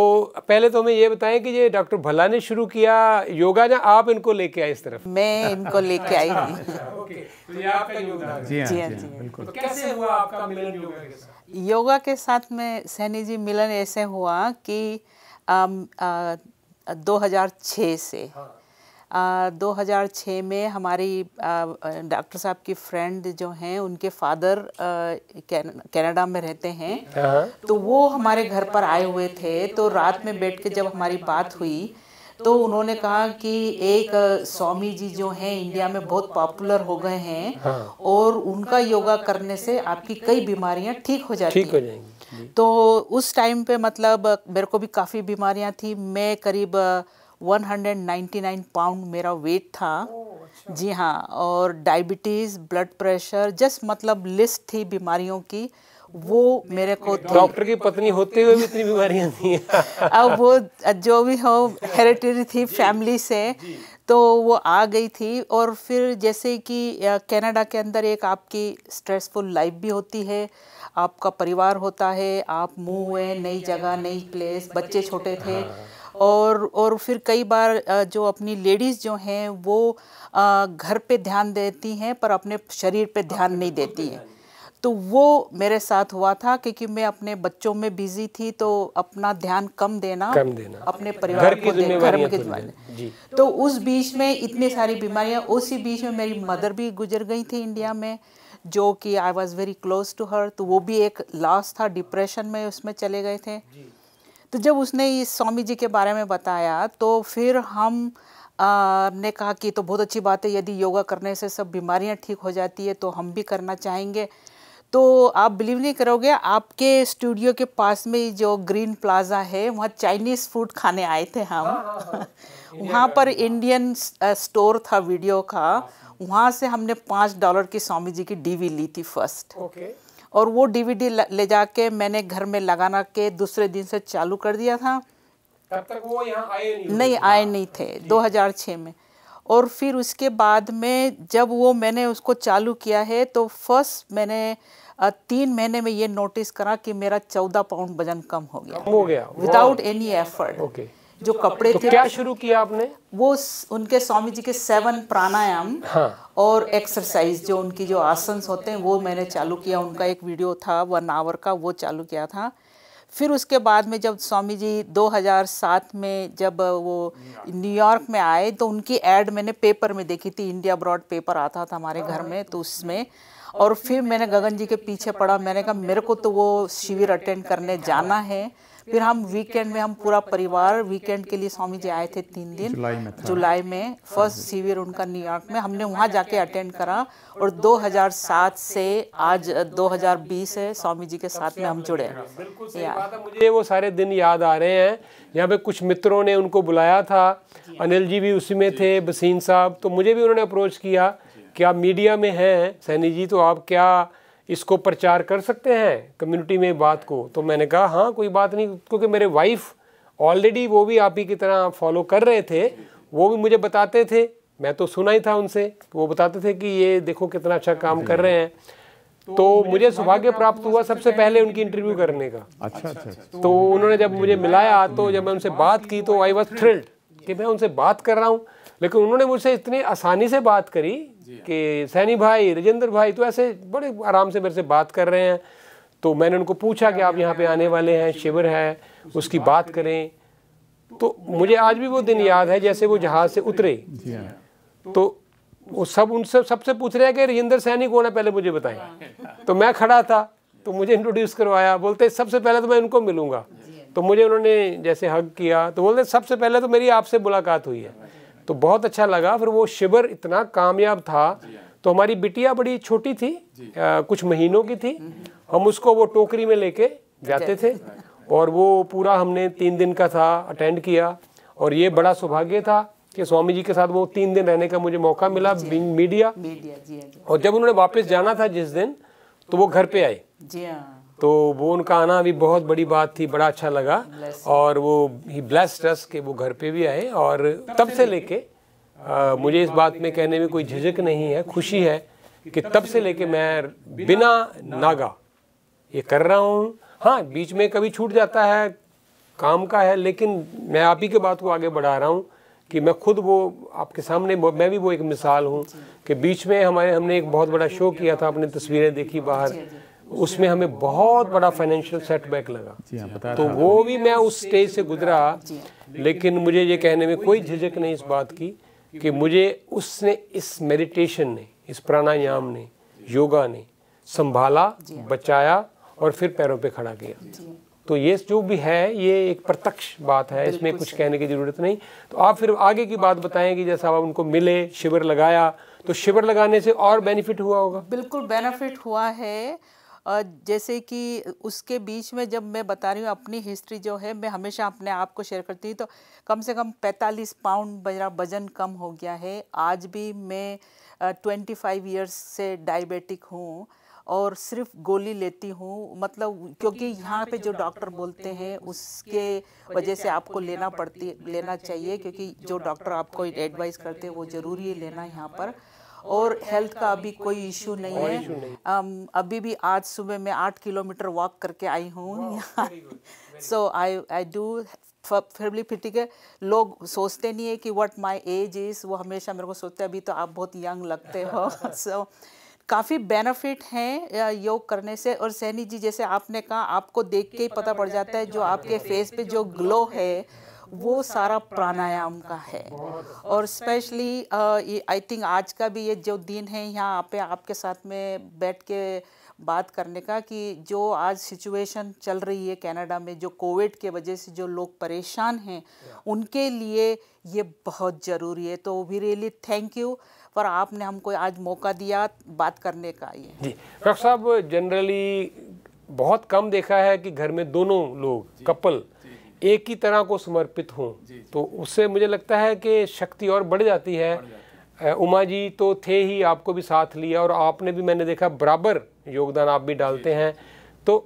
पहले तो हमें ये बताएं कि ये डॉक्टर भल्ला ने शुरू किया योगा या आप इनको लेके आए इस तरफ? मैं इनको लेके आई थी। ओके, तो ये आपका योगदान है। जी हाँ जी बिल्कुल। तो कैसे हुआ आपका मिलन योगा के साथ? योगा के साथ में सैनी जी मिलन ऐसे हुआ कि 2006 से 2006 में हमारी डॉक्टर साहब की फ्रेंड जो हैं उनके फादर कनाडा में रहते हैं, तो वो हमारे घर पर आए हुए थे। तो रात में बैठ के जब हमारी बात हुई तो उन्होंने कहा कि एक स्वामी जी जो हैं इंडिया में बहुत पॉपुलर हो गए हैं और उनका योगा करने से आपकी कई बीमारियां ठीक हो जाएंगी। तो उस टाइम पे मतलब मेरे को भी काफ़ी बीमारियां थी। मैं करीब 199 पाउंड मेरा वेट था। जी हाँ, और डायबिटीज़, ब्लड प्रेशर, जस्ट मतलब लिस्ट थी बीमारियों की, वो मेरे को थी। डॉक्टर की पत्नी होते हुए भी इतनी बीमारियां थी। अब वो जो भी हो हेरिडिटरी थी फैमिली से, तो वो आ गई थी। और फिर जैसे कि कनाडा के अंदर एक आपकी स्ट्रेसफुल लाइफ भी होती है, आपका परिवार होता है, आप मूव हुए नई जगह नई प्लेस, बच्चे छोटे थे, और फिर कई बार जो अपनी लेडीज़ जो हैं वो घर पे ध्यान देती हैं पर अपने शरीर पे ध्यान नहीं देती हैं। तो वो मेरे साथ हुआ था क्योंकि मैं अपने बच्चों में बिजी थी, तो अपना ध्यान कम देना अपने परिवार को घर में। तो उस बीच में इतनी सारी बीमारियां, उसी बीच में मेरी मदर भी गुजर गई थी इंडिया में, जो कि I was very close to her. तो वो भी एक लॉस था, डिप्रेशन में उसमें चले गए थे। तो जब उसने इस स्वामी जी के बारे में बताया तो फिर हम ने कहा कि तो बहुत अच्छी बात है, यदि योगा करने से सब बीमारियां ठीक हो जाती है तो हम भी करना चाहेंगे। तो आप बिलीव नहीं करोगे, आपके स्टूडियो के पास में जो ग्रीन प्लाजा है वहाँ चाइनीज़ फूड खाने आए थे हम। वहाँ पर इंडियन स्टोर था वीडियो का, वहाँ से हमने $5 की स्वामी जी की डीवी ली थी फर्स्ट। और वो डीवीडी ले जाके मैंने घर में लगाना के दूसरे दिन से चालू कर दिया था। तब तक वो यहाँ आए नहीं थे 2006 में। और फिर उसके बाद में जब वो मैंने उसको चालू किया है तो फर्स्ट मैंने 3 महीने में ये नोटिस करा कि मेरा 14 पाउंड वजन कम हो गया विदाउट एनी एफर्ट। जो कपड़े तो थे। क्या शुरू किया आपने? वो उनके स्वामी जी के 7 प्राणायाम और एक्सरसाइज जो उनकी जो आसन होते हैं वो मैंने चालू किया। उनका एक वीडियो था 1 आवर का, वो चालू किया था। फिर उसके बाद में जब स्वामी जी 2007 में जब वो न्यूयॉर्क में आए तो उनकी एड मैंने पेपर में देखी थी, इंडिया ब्रॉड पेपर आता था हमारे घर में, तो उसमें, और फिर मैंने गगन जी के पीछे पड़ा। मैंने कहा मेरे को तो वो शिविर अटेंड करने जाना है। फिर हम वीकेंड में, हम पूरा परिवार वीकेंड के लिए स्वामी जी आए थे 3 दिन जुलाई में। फर्स्ट शिविर उनका न्यूयॉर्क में, हमने वहाँ जाके अटेंड करा। और 2007 से आज 2020 है, स्वामी जी के साथ में हम जुड़े हैं। बिल्कुल सही बात है। मुझे वो सारे दिन याद आ रहे हैं। यहाँ पे कुछ मित्रों ने उनको बुलाया था, अनिल जी भी उसी में थे, बसीन साहब, तो मुझे भी उन्होंने अप्रोच किया कि आप मीडिया में हैं सैनी जी, तो आप क्या इसको प्रचार कर सकते हैं कम्युनिटी में बात को? तो मैंने कहा हाँ कोई बात नहीं, क्योंकि मेरे वाइफ ऑलरेडी वो भी आप ही की तरह फॉलो कर रहे थे, वो भी मुझे बताते थे, मैं तो सुना ही था उनसे, वो बताते थे कि ये देखो कितना अच्छा काम कर रहे हैं। तो मुझे सौभाग्य प्राप्त हुआ सबसे पहले उनकी इंटरव्यू करने का। अच्छा। तो उन्होंने जब मुझे मिलाया, तो जब मैं उनसे बात की तो आई वॉज थ्रिल्ड कि मैं उनसे बात कर रहा हूँ। लेकिन उन्होंने मुझसे इतनी आसानी से बात करी कि सैनी भाई, राजेंद्र भाई तो ऐसे बड़े आराम से मेरे से बात कर रहे हैं। तो मैंने उनको पूछा कि आप यहाँ पे आने वाले हैं, शिविर है, उसकी बात करें। तो मुझे आज भी वो दिन याद है जैसे वो जहाज़ से उतरे, तो वो सब उनसे सबसे पूछ रहे हैं कि राजेंद्र सैनी कौन है, पहले मुझे बताएं। तो मैं खड़ा था, तो मुझे इंट्रोड्यूस करवाया, बोलते सबसे पहले तो मैं इनको मिलूंगा। तो मुझे उन्होंने जैसे हग किया, तो बोलते सबसे पहले तो मेरी आपसे मुलाकात हुई है, तो बहुत अच्छा लगा। फिर वो शिविर इतना कामयाब था। तो हमारी बिटिया बड़ी छोटी थी, कुछ महीनों की थी, हम उसको वो टोकरी में लेके जाते थे, और वो पूरा हमने 3 दिन का था, अटेंड किया। और ये बड़ा सौभाग्य था कि स्वामी जी के साथ वो 3 दिन रहने का मुझे मौका मिला, बीइंग मीडिया। और जब उन्होंने वापस जाना था जिस दिन, तो वो घर पे आए, तो वो उनका आना भी बहुत बड़ी बात थी, बड़ा अच्छा लगा। और वो ही ब्लेस्ड अस कि वो घर पे भी आए। और तब से लेके मुझे इस बात में कहने में कोई झिझक नहीं है, खुशी है कि तब से लेके मैं बिना नागा ये कर रहा हूँ। हाँ, बीच में कभी छूट जाता है, काम का है, लेकिन मैं आप ही के बात को आगे बढ़ा रहा हूँ कि मैं खुद वो आपके सामने, मैं भी वो एक मिसाल हूँ कि बीच में हमने एक बहुत बड़ा शो किया था, आपने तस्वीरें देखी बाहर, उसमें हमें बहुत बड़ा फाइनेंशियल सेटबैक लगा। तो वो भी मैं उस स्टेज से गुजरा, लेकिन मुझे ये कहने में कोई झिझक नहीं इस बात की कि मुझे उसने, इस मेडिटेशन ने, इस प्राणायाम ने, योगा ने संभाला, बचाया और फिर पैरों पे खड़ा किया। तो ये जो भी है ये एक प्रत्यक्ष बात है, इसमें कुछ कहने की ज़रूरत नहीं। तो आप फिर आगे की बात बताएं कि जैसा आप उनको मिले, शिविर लगाया, तो शिविर लगाने से और बेनिफिट हुआ होगा? बिल्कुल बेनिफिट हुआ है। जैसे कि उसके बीच में जब मैं बता रही हूँ अपनी हिस्ट्री जो है, मैं हमेशा अपने आप को शेयर करती हूँ, तो कम से कम 45 पाउंड मेरा वज़न कम हो गया है। आज भी मैं 25 इयर्स से डायबिटिक हूँ और सिर्फ गोली लेती हूँ, मतलब क्योंकि यहाँ पे जो डॉक्टर बोलते हैं उसके वजह से आपको लेना चाहिए, क्योंकि जो डॉक्टर आपको एडवाइस करते हैं वो ज़रूरी है लेना यहाँ पर। और हेल्थ का अभी कोई इशू नहीं है। अभी भी आज सुबह मैं 8 किलोमीटर वॉक करके आई हूँ। सो आई डू फैमिली फिटिंग है। लोग सोचते नहीं है कि व्हाट माय एज इज़, वो हमेशा मेरे को सोचते हैं अभी तो आप बहुत यंग लगते हो। सो काफ़ी बेनिफिट हैं योग करने से। और सैनी जी जैसे आपने कहा, आपको देख के ही पता पड़ जाता है जो आपके फेस पे जो ग्लो है वो सारा प्राणायाम का है। और स्पेशली आई थिंक आज का भी ये जो दिन है यहाँ पे आपके साथ में बैठ के बात करने का, कि जो आज सिचुएशन चल रही है कनाडा में, जो कोविड के वजह से जो लोग परेशान हैं, उनके लिए ये बहुत ज़रूरी है। तो वी रियली थैंक यू पर आपने हमको आज मौका दिया बात करने का। ये जी डॉक्टर साहब, जनरली बहुत कम देखा है कि घर में दोनों लोग, कपल एक ही तरह को समर्पित हों, तो उससे मुझे लगता है कि शक्ति और बढ़ जाती है। उमा जी तो थे ही, आपको भी साथ लिया, और आपने भी, मैंने देखा, बराबर योगदान आप भी डालते हैं। तो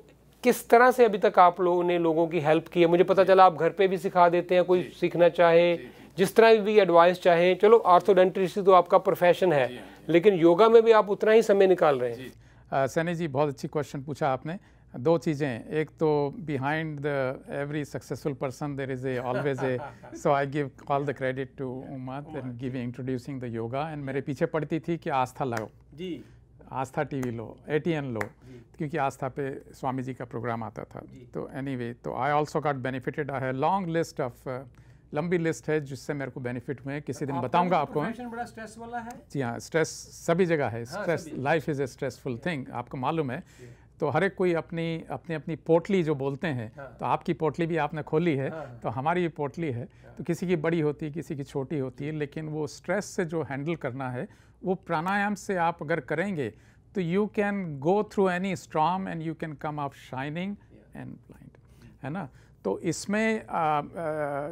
किस तरह से अभी तक आप लोगों ने लोगों की हेल्प की है? मुझे पता चला आप घर पे भी सिखा देते हैं, कोई सीखना चाहे, जिस तरह भी एडवाइस चाहे। चलो ऑर्थोडेंटिस्ट्री तो आपका प्रोफेशन है, लेकिन योगा में भी आप उतना ही समय निकाल रहे हैं। सैनी जी, बहुत अच्छी क्वेश्चन पूछा आपने। दो चीज़ें, एक तो behind the every successful person there is always a, so I give all the credit to Uma and giving introducing the yoga. And मेरे पीछे पड़ती थी कि आस्था लगाओ जी, आस्था टीवी लो, ATN लो, क्योंकि आस्था पे स्वामी जी का प्रोग्राम आता था। तो एनीवे, तो I also got benefited. I have long list of, लंबी लिस्ट है जिससे मेरे को बेनिफिट हुए, किसी दिन बताऊंगा आपको। प्रोफेशन बड़ा स्ट्रेस वाला है जी हाँ, स्ट्रेस सभी जगह है, stress, life is a stressful thing, आपको मालूम है। तो हर एक कोई अपनी अपनी अपनी पोटली जो बोलते हैं, तो आपकी पोटली भी आपने खोली है, तो हमारी भी पोटली है। तो किसी की बड़ी होती है, किसी की छोटी होती है, लेकिन वो स्ट्रेस से जो हैंडल करना है वो प्राणायाम से आप अगर करेंगे तो you can go through any storm and you can come out shining and blind, है ना। तो इसमें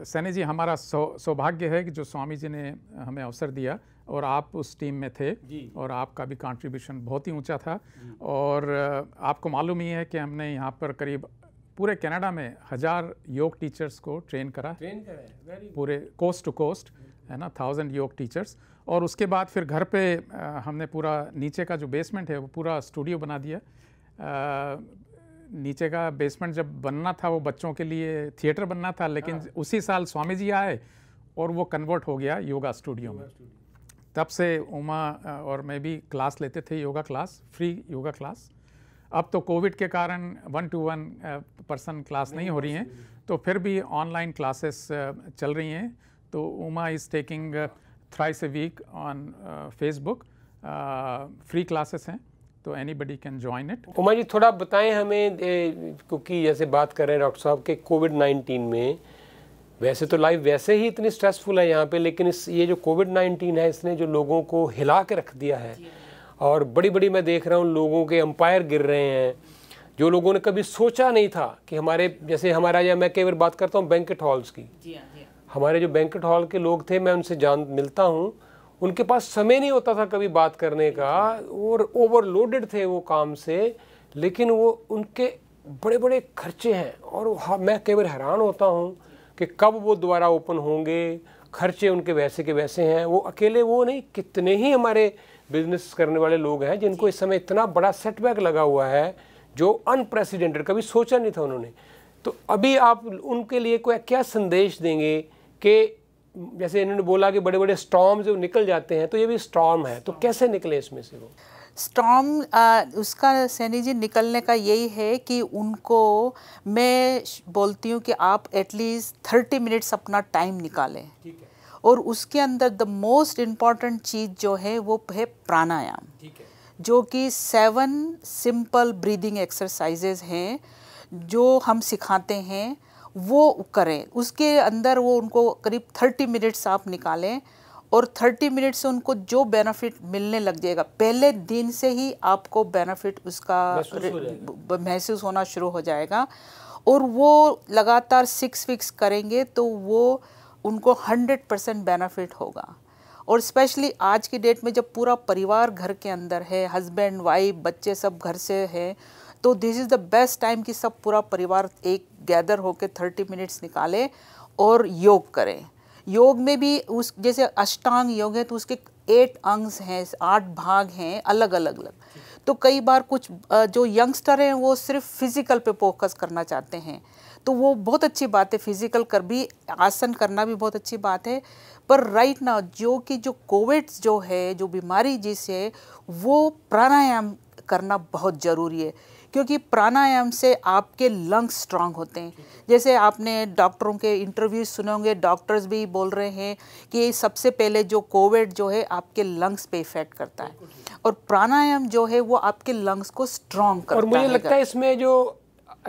सैनी जी हमारा सौभाग्य है कि जो स्वामी जी ने हमें अवसर दिया और आप उस टीम में थे और आपका भी कंट्रीब्यूशन बहुत ही ऊंचा था। और आपको मालूम ही है कि हमने यहाँ पर करीब पूरे कनाडा में 1000 योग टीचर्स को ट्रेन करा, पूरे कोस्ट टू कोस्ट, है ना, 1000 योग टीचर्स। और उसके बाद फिर घर पे हमने पूरा नीचे का जो बेसमेंट है वो पूरा स्टूडियो बना दिया। नीचे का बेसमेंट जब बनना था वो बच्चों के लिए थिएटर बनना था, लेकिन उसी साल स्वामी जी आए और वो कन्वर्ट हो गया योगा स्टूडियो में। तब से उमा और मैं भी क्लास लेते थे, yoga class, free yoga class. अब तो कोविड के कारण 1-to-1 पर्सन क्लास नहीं हो रही हैं, तो फिर भी ऑनलाइन क्लासेस चल रही हैं। तो Uma is taking thrice a week on Facebook, free classes हैं, तो anybody can join it. Uma ji थोड़ा बताएं हमें, क्योंकि जैसे बात कर रहे हैं डॉक्टर साहब के कोविड-19 में, वैसे तो लाइफ वैसे ही इतनी स्ट्रेसफुल है यहाँ पे, लेकिन ये जो कोविड-19 है इसने जो लोगों को हिला के रख दिया है, और बड़ी बड़ी मैं देख रहा हूँ लोगों के एम्पायर गिर रहे हैं, जो लोगों ने कभी सोचा नहीं था कि हमारे जैसे हमारा, या मैं कई बार बात करता हूँ बैंकेट हॉल्स की, हमारे जो बैंकेट हॉल के लोग थे, मैं उनसे मिलता हूँ, उनके पास समय नहीं होता था कभी बात करने का, और ओवरलोडेड थे वो काम से, लेकिन वो उनके बड़े बड़े खर्चे हैं। और मैं कई बार हैरान होता हूँ कि कब वो दोबारा ओपन होंगे, खर्चे उनके वैसे के वैसे हैं। वो अकेले वो नहीं, कितने ही हमारे बिजनेस करने वाले लोग हैं जिनको इस समय इतना बड़ा सेटबैक लगा हुआ है जो अनप्रेसिडेंटेड, कभी सोचा नहीं था उन्होंने। तो अभी आप उनके लिए कोई क्या संदेश देंगे कि जैसे इन्होंने बोला कि बड़े बड़े स्टॉर्म जो निकल जाते हैं, तो ये भी स्टॉर्म है, तो कैसे निकले इसमें से वो स्टॉर्म? उसका सैनी जी निकलने का यही है कि उनको मैं बोलती हूँ कि आप एटलीस्ट 30 मिनट्स अपना टाइम निकालें, और उसके अंदर द मोस्ट इम्पॉर्टेंट चीज़ जो है वो है प्राणायाम, जो कि 7 सिंपल ब्रीदिंग एक्सरसाइजेज हैं जो हम सिखाते हैं, वो करें। उसके अंदर वो उनको करीब 30 मिनट्स आप निकालें, और 30 मिनट से उनको जो बेनिफिट मिलने लग जाएगा, पहले दिन से ही आपको बेनिफिट उसका महसूस होना शुरू हो जाएगा। और वो लगातार 6 वीक्स करेंगे तो वो उनको 100% बेनिफिट होगा। और स्पेशली आज की डेट में जब पूरा परिवार घर के अंदर है, हस्बैंड वाइफ बच्चे सब घर से हैं, तो this is the best time कि सब पूरा परिवार एक गैदर होकर 30 मिनट्स निकाले और योग करें। योग में भी उस जैसे अष्टांग योग है तो उसके 8 अंग हैं, 8 भाग हैं अलग अलग। तो कई बार कुछ जो यंगस्टर हैं वो सिर्फ फिजिकल पे फोकस करना चाहते हैं, तो वो बहुत अच्छी बात है, फिजिकल कर भी आसन करना भी बहुत अच्छी बात है। पर राइट नाउ जो कि जो कोविड जो है, जो बीमारी जिसे, वो प्राणायाम करना बहुत ज़रूरी है, क्योंकि प्राणायाम से आपके लंग्स स्ट्रांग होते हैं। जैसे आपने डॉक्टरों के इंटरव्यूज सुने होंगे, डॉक्टर्स भी बोल रहे हैं कि सबसे पहले जो कोविड जो है आपके लंग्स पे इफेक्ट करता है, और प्राणायाम जो है वो आपके लंग्स को स्ट्रांग करता है। और मुझे लगता है इसमें जो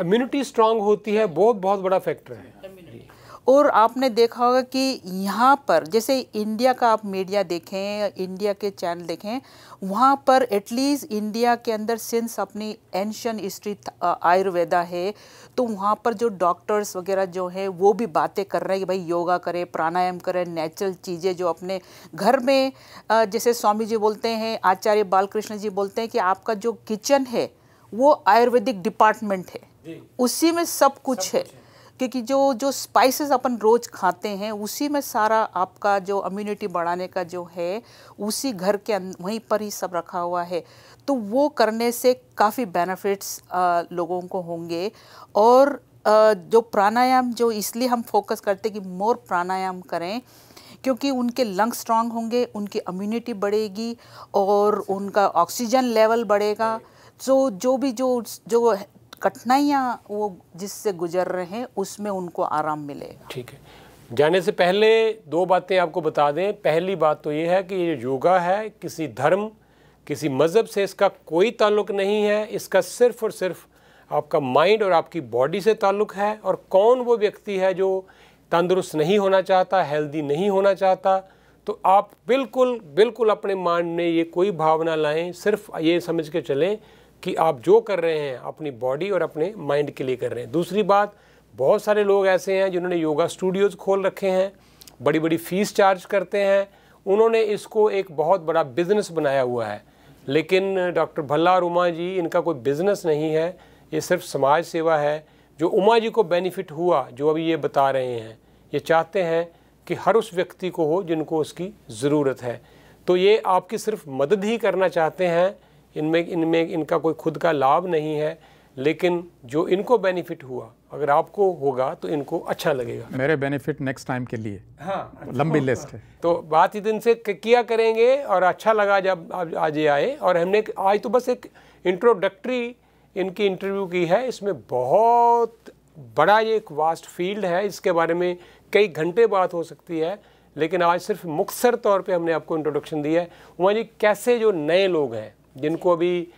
इम्यूनिटी स्ट्रांग होती है वो बहुत बड़ा फैक्टर है। और आपने देखा होगा कि यहाँ पर जैसे इंडिया का आप मीडिया देखें, इंडिया के चैनल देखें, वहाँ पर एटलीस्ट इंडिया के अंदर सिंस अपनी एंशियंट हिस्ट्री आयुर्वेदा है, तो वहाँ पर जो डॉक्टर्स वगैरह जो है वो भी बातें कर रहे हैं कि भाई योगा करें, प्राणायाम करें, नेचुरल चीज़ें जो अपने घर में, जैसे स्वामी जी बोलते हैं, आचार्य बालकृष्ण जी बोलते हैं कि आपका जो किचन है वो आयुर्वेदिक डिपार्टमेंट है, उसी में सब कुछ है। क्योंकि जो स्पाइसेस अपन रोज़ खाते हैं उसी में सारा आपका जो इम्यूनिटी बढ़ाने का जो है उसी घर के वहीं पर ही सब रखा हुआ है। तो वो करने से काफ़ी बेनिफिट्स लोगों को होंगे। और जो प्राणायाम जो इसलिए हम फोकस करते हैं कि मोर प्राणायाम करें, क्योंकि उनके लंग स्ट्रांग होंगे, उनकी इम्यूनिटी बढ़ेगी और उनका ऑक्सीजन लेवल बढ़ेगा। जो कठिनाइयाँ वो जिससे गुजर रहे हैं उसमें उनको आराम मिलेगा। ठीक है, जाने से पहले दो बातें आपको बता दें। पहली बात तो ये है कि ये योगा है, किसी धर्म किसी मज़हब से इसका कोई ताल्लुक़ नहीं है। इसका सिर्फ़ और सिर्फ आपका माइंड और आपकी बॉडी से ताल्लुक़ है। और कौन वो व्यक्ति है जो तंदुरुस्त नहीं होना चाहता, हेल्दी नहीं होना चाहता, तो आप बिल्कुल अपने माइंड में ये कोई भावना लाएं, सिर्फ ये समझ के चलें कि आप जो कर रहे हैं अपनी बॉडी और अपने माइंड के लिए कर रहे हैं। दूसरी बात, बहुत सारे लोग ऐसे हैं जिन्होंने योगा स्टूडियोज़ खोल रखे हैं, बड़ी बड़ी फ़ीस चार्ज करते हैं, उन्होंने इसको एक बहुत बड़ा बिज़नेस बनाया हुआ है। लेकिन डॉक्टर भल्ला और उमा जी, इनका कोई बिज़नेस नहीं है, ये सिर्फ समाज सेवा है। जो उमा जी को बेनिफिट हुआ, जो अभी ये बता रहे हैं, ये चाहते हैं कि हर उस व्यक्ति को हो जिनको उसकी ज़रूरत है। तो ये आपकी सिर्फ मदद ही करना चाहते हैं, इनमें इनका कोई खुद का लाभ नहीं है। लेकिन जो इनको बेनिफिट हुआ, अगर आपको होगा तो इनको अच्छा लगेगा। मेरे बेनिफिट नेक्स्ट टाइम के लिए हाँ, लंबी लिस्ट है। तो बात इतने से किया करेंगे और अच्छा लगा जब आज ये आए। और हमने आज तो बस एक इंट्रोडक्टरी इनकी इंटरव्यू की है। इसमें बहुत बड़ा ये एक वास्ट फील्ड है, इसके बारे में कई घंटे बात हो सकती है, लेकिन आज सिर्फ मुख्तसर तौर पे हमने आपको इंट्रोडक्शन दिया है। उमा जी, कैसे जो नए लोग हैं जिनको अभी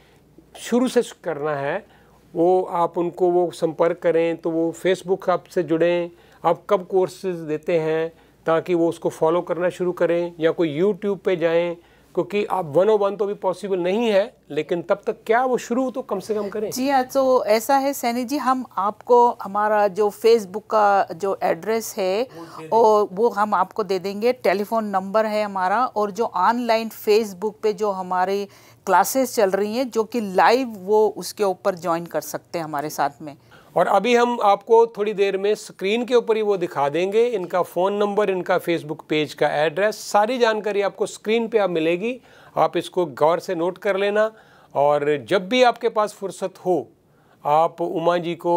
शुरू से करना है, वो आप उनको वो संपर्क करें, तो वो फेसबुक आपसे जुड़ें, आप कब कोर्सेज देते हैं ताकि वो उसको फॉलो करना शुरू करें, या कोई यूट्यूब पे जाएं, क्योंकि आप 101 तो भी पॉसिबल नहीं है, लेकिन तब तक क्या वो शुरू तो कम से कम करें। जी हाँ, तो ऐसा है सैनी जी, हम आपको हमारा जो फेसबुक का जो एड्रेस है और वो हम आपको दे देंगे, टेलीफोन नंबर है हमारा, और जो ऑनलाइन फेसबुक पे जो हमारी क्लासेस चल रही हैं जो कि लाइव, वो उसके ऊपर ज्वाइन कर सकते हैं हमारे साथ में। और अभी हम आपको थोड़ी देर में स्क्रीन के ऊपर ही वो दिखा देंगे, इनका फ़ोन नंबर, इनका फेसबुक पेज का एड्रेस, सारी जानकारी आपको स्क्रीन पे आप मिलेगी। आप इसको गौर से नोट कर लेना, और जब भी आपके पास फुर्सत हो आप उमा जी को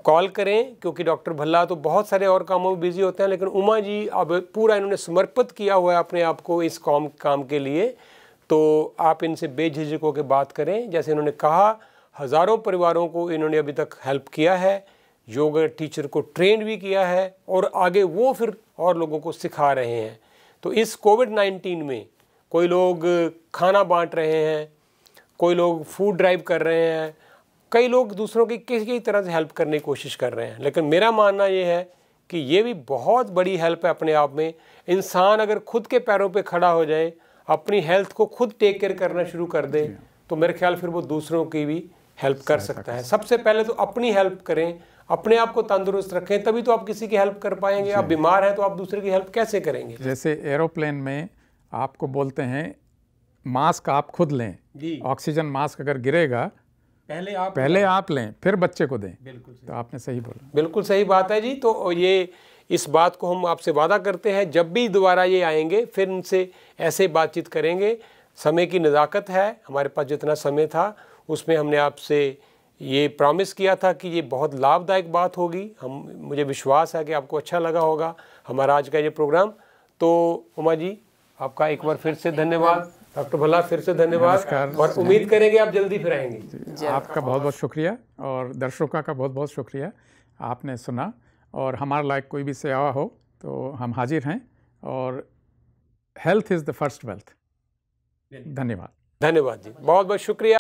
कॉल करें, क्योंकि डॉक्टर भल्ला तो बहुत सारे और कामों में बिजी होते हैं, लेकिन उमा जी अब पूरा इन्होंने समर्पित किया हुआ है अपने आप को इस काम के लिए। तो आप इनसे बेझिझक होकर बात करें। जैसे इन्होंने कहा, हज़ारों परिवारों को इन्होंने अभी तक हेल्प किया है, योगा टीचर को ट्रेन भी किया है, और आगे वो फिर और लोगों को सिखा रहे हैं। तो इस कोविड-19 में कोई लोग खाना बांट रहे हैं, कोई लोग फूड ड्राइव कर रहे हैं, कई लोग दूसरों की किसी तरह से हेल्प करने की कोशिश कर रहे हैं। लेकिन मेरा मानना ये है कि ये भी बहुत बड़ी हेल्प है अपने आप में। इंसान अगर खुद के पैरों पे खड़ा हो जाए, अपनी हेल्थ को खुद टेक केयर करना शुरू कर दे, तो मेरे ख्याल फिर वो दूसरों की भी हेल्प कर सकता है। सबसे पहले तो अपनी हेल्प करें, अपने आप को तंदुरुस्त रखें, तभी तो आप किसी की हेल्प कर पाएंगे। आप बीमार हैं तो आप दूसरे की हेल्प कैसे करेंगे? जैसे एरोप्लेन में आपको बोलते हैं मास्क आप खुद लें, ऑक्सीजन मास्क अगर गिरेगा पहले आप लें, फिर बच्चे को दें। बिल्कुल, तो आपने सही बोला। बिल्कुल सही बात है जी। तो ये इस बात को हम आपसे वादा करते हैं, जब भी दोबारा ये आएंगे फिर इनसे ऐसे बातचीत करेंगे। समय की नज़ाकत है, हमारे पास जितना समय था उसमें हमने आपसे ये प्रॉमिस किया था कि ये बहुत लाभदायक बात होगी। मुझे विश्वास है कि आपको अच्छा लगा होगा हमारा आज का ये प्रोग्राम। तो उमा जी, आपका एक बार फिर से धन्यवाद, डॉक्टर भल्ला फिर से धन्यवाद, और उम्मीद करेंगे आप जल्दी फिर आएंगे। आपका बहुत बहुत शुक्रिया, और दर्शकों का बहुत बहुत शुक्रिया, आपने सुना। और हमारे लायक कोई भी सेवा हो तो हम हाजिर हैं, और health is the first wealth. धन्यवाद। धन्यवाद जी, बहुत बहुत शुक्रिया।